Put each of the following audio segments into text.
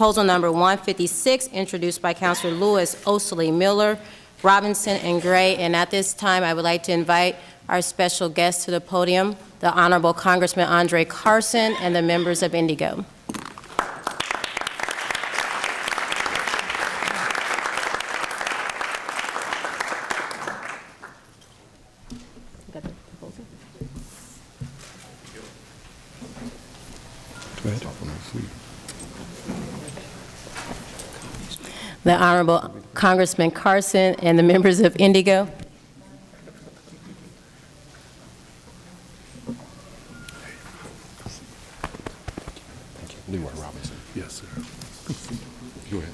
Proposal number 156, introduced by Councilor Lewis, Osley, Miller, Robinson, and Gray. And at this time, I would like to invite our special guest to the podium, the Honorable Congressman André Carson, and the members of Indigo. The Honorable Congressman Carson and the members of Indigo. Thank you. Leroy Robinson. Yes, sir. Go ahead.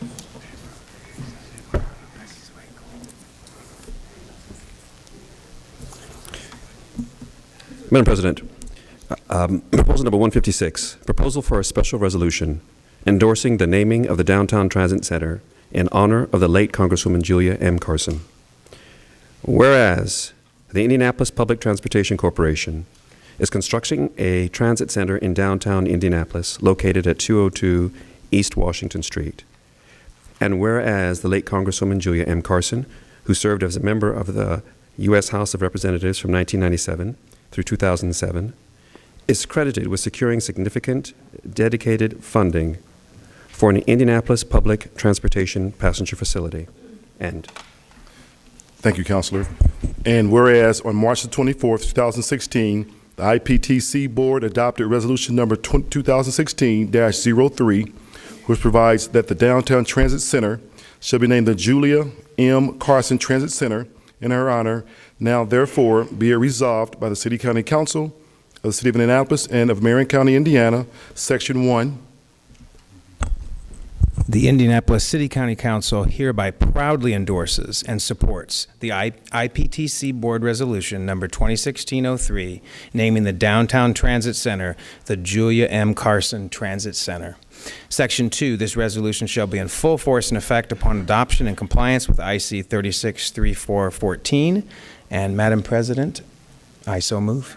Madam President, proposal number 156, proposal for a special resolution endorsing the naming of the Downtown Transit Center in honor of the late Congresswoman Julia M. Carson. Whereas the Indianapolis Public Transportation Corporation is constructing a transit center in downtown Indianapolis located at 202 East Washington Street. And whereas the late Congresswoman Julia M. Carson, who served as a member of the U.S. House of Representatives from 1997 through 2007, is credited with securing significant dedicated funding for an Indianapolis public transportation passenger facility. And Thank you, Councilor. And whereas on March the 24th, 2016, the IPTC Board adopted Resolution Number 2016-03, which provides that the Downtown Transit Center shall be named the Julia M. Carson Transit Center in her honor. Now, therefore, be it resolved by the City County Council of the City of Indianapolis and of Marion County, Indiana, Section 1. The Indianapolis City County Council hereby proudly endorses and supports the IPTC Board Resolution number 2016-03, naming the Downtown Transit Center the Julia M. Carson Transit Center. Section 2, this resolution shall be in full force and effect upon adoption and compliance with IC 363414. And Madam President, I so move.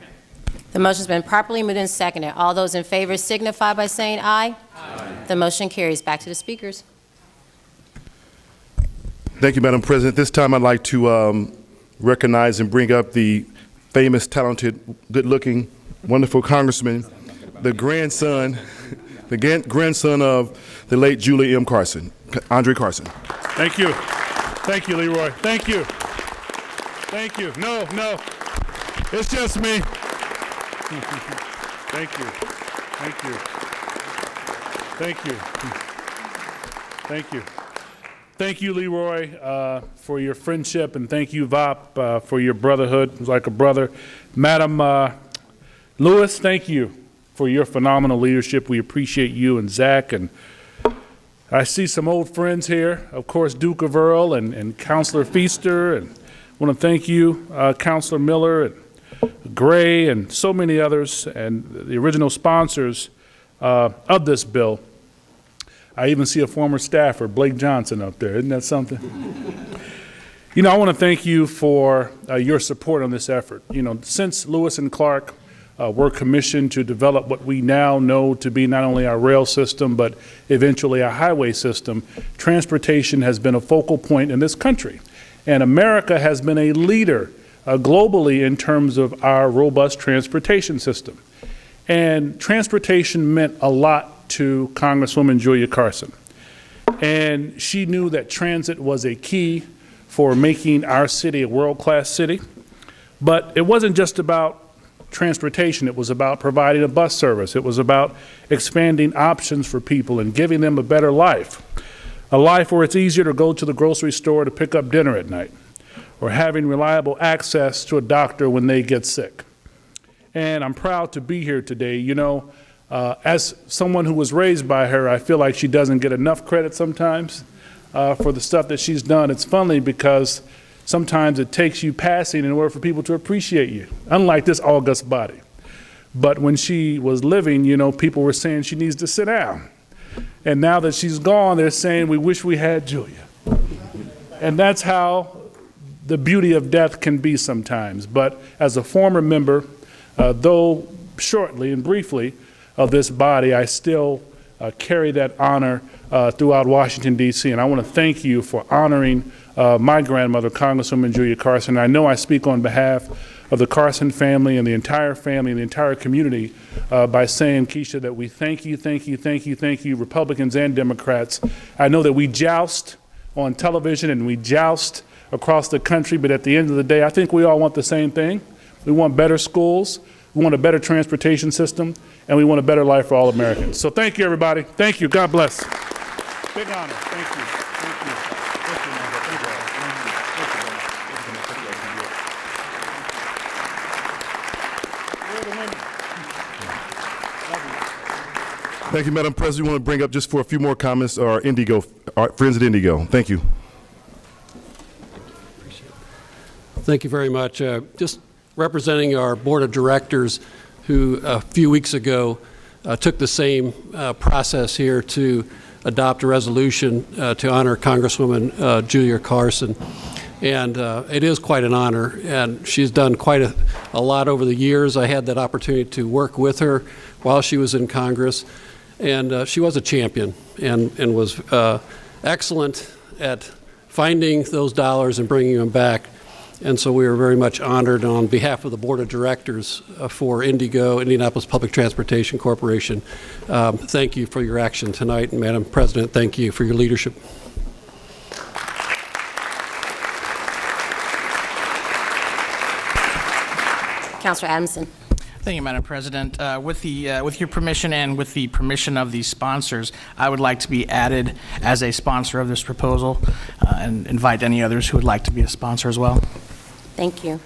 The motion's been properly moved and seconded. All those in favor signify by saying aye. Aye. The motion carries. Back to the speakers. Thank you, Madam President. This time I'd like to recognize and bring up the famous, talented, good-looking, wonderful congressman, the grandson of the late Julia M. Carson, André Carson. Thank you. Thank you, Leroy. Thank you. Thank you. No, it's just me. Thank you. Thank you. Thank you. Thank you. Thank you, Leroy, for your friendship, and thank you, Vop, for your brotherhood. It was like a brother. Madam Lewis, thank you for your phenomenal leadership. We appreciate you and Zach, and I see some old friends here. Of course, Duke of Earl and Councilor Feaster, and I want to thank you, Councilor Miller, and Gray, and so many others, and the original sponsors of this bill. I even see a former staffer, Blake Johnson, up there. Isn't that something? You know, I want to thank you for your support on this effort. You know, since Lewis and Clark were commissioned to develop what we now know to be not only our rail system, but eventually our highway system, transportation has been a focal point in this country. And America has been a leader globally in terms of our robust transportation system. And transportation meant a lot to Congresswoman Julia Carson. And she knew that transit was a key for making our city a world-class city. But it wasn't just about transportation. It was about providing a bus service. It was about expanding options for people and giving them a better life. A life where it's easier to go to the grocery store to pick up dinner at night, or having reliable access to a doctor when they get sick. And I'm proud to be here today. You know, as someone who was raised by her, I feel like she doesn't get enough credit sometimes for the stuff that she's done. It's funny because sometimes it takes you passing in order for people to appreciate you, unlike this august body. But when she was living, you know, people were saying she needs to sit down. And now that she's gone, they're saying, we wish we had Julia. And that's how the beauty of death can be sometimes. But as a former member, though shortly and briefly, of this body, I still carry that honor throughout Washington, D.C. And I want to thank you for honoring my grandmother, Congresswoman Julia Carson. I know I speak on behalf of the Carson family and the entire community by saying, Keisha, that we thank you, Republicans and Democrats. I know that we joust on television and we joust across the country, but at the end of the day, I think we all want the same thing. We want better schools, we want a better transportation system, and we want a better life for all Americans. So thank you, everybody. Thank you. God bless. Big honor. Thank you. Thank you. Thank you, Mother. Thank you. Thank you, Madam President. We want to bring up just for a few more comments our Indigo, our friends at Indigo. Thank you. Thank you very much. Just representing our board of directors who a few weeks ago took the same process here to adopt a resolution to honor Congresswoman Julia Carson. And it is quite an honor, and she's done quite a lot over the years. I had that opportunity to work with her while she was in Congress, and she was a champion and was excellent at finding those dollars and bringing them back. And so we are very much honored on behalf of the Board of Directors for Indigo, Indianapolis Public Transportation Corporation. Thank you for your action tonight. And Madam President, thank you for your leadership. Councilor Adamson. Thank you, Madam President. With your permission and with the permission of the sponsors, I would like to be added as a sponsor of this proposal and invite any others who would like to be a sponsor as well. Thank you.